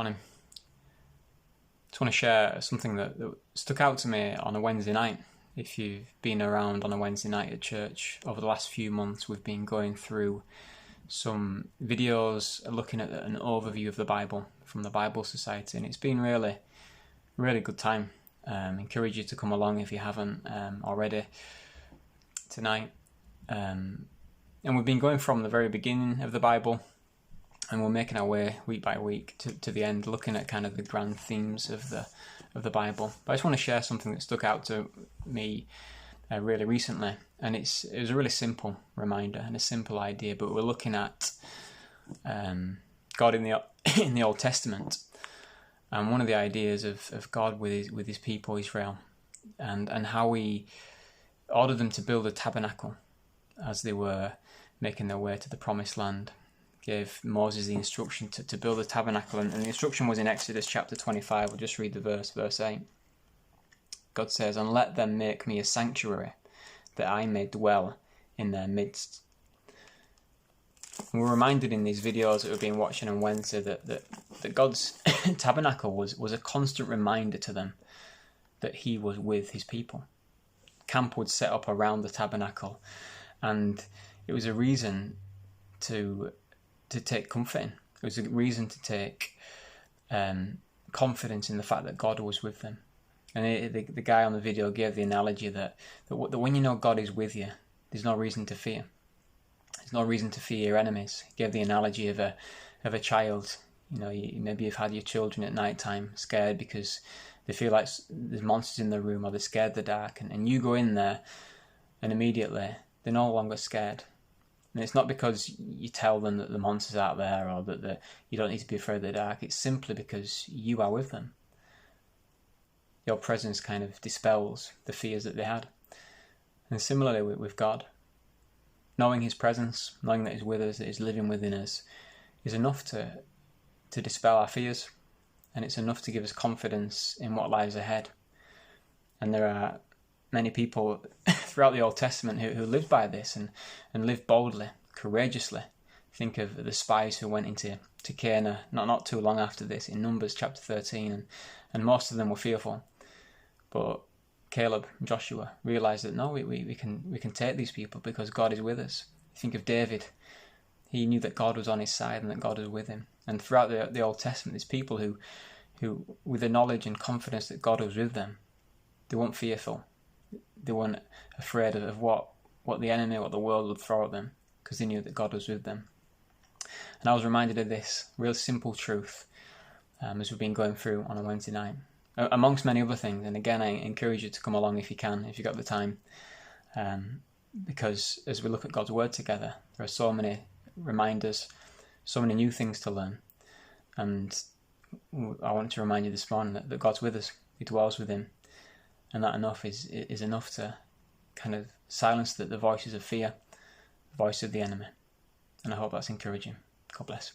morning. Just want to share something that stuck out to me on a Wednesday night. If you've been around on a Wednesday night at church over the last few months, we've been going through some videos looking at an overview of the Bible from the Bible Society, and it's been really good time. Encourage you to come along if you haven't already tonight. And we've been going from the very beginning of the Bible, and we're making our way week by week to the end, looking at kind of the grand themes of the Bible. But I just want to share something that stuck out to me really recently, and it was a really simple reminder and a simple idea. But we're looking at God in the Old Testament, and one of the ideas of God with his people Israel, and how He ordered them to build a tabernacle as they were making their way to the Promised Land. Gave Moses the instruction to build a tabernacle, and the instruction was in Exodus chapter 25. We'll just read the verse 8. God says, "And let them make me a sanctuary, that I may dwell in their midst." And we're reminded in these videos that we've been watching on Wednesday that God's tabernacle was a constant reminder to them that He was with His people. Camp would set up around the tabernacle, and it was a reason to take comfort in. It was a reason to take confidence in the fact that God was with them. And the guy on the video gave the analogy that when you know God is with you, there's no reason to fear. There's no reason to fear your enemies. He gave the analogy of a child. Maybe you've had your children at night time scared because they feel like there's monsters in the room, or they're scared of the dark, and you go in there and immediately they're no longer scared. And it's not because you tell them that the monster's out there, or that you don't need to be afraid of the dark. It's simply because you are with them. Your presence kind of dispels the fears that they had. And similarly with God, knowing His presence, knowing that He's with us, that He's living within us, is enough to dispel our fears, and it's enough to give us confidence in what lies ahead. And there are many people throughout the Old Testament who lived by this and lived boldly, courageously. Think of the spies who went into Canaan not too long after this in Numbers chapter 13, and most of them were fearful. But Caleb and Joshua realised that no, we can take these people because God is with us. Think of David. He knew that God was on his side and that God was with him. And throughout the Old Testament, there's people who with the knowledge and confidence that God was with them, they weren't fearful. They weren't afraid of what the enemy, what the world would throw at them, because they knew that God was with them. And I was reminded of this real simple truth as we've been going through on a Wednesday night, amongst many other things. And again, I encourage you to come along if you can, if you've got the time, because as we look at God's Word together, there are so many reminders, so many new things to learn. And I wanted to remind you this morning that God's with us, He dwells within, and that enough is enough to kind of silence the voices of fear, the voice of the enemy. And I hope that's encouraging. God bless.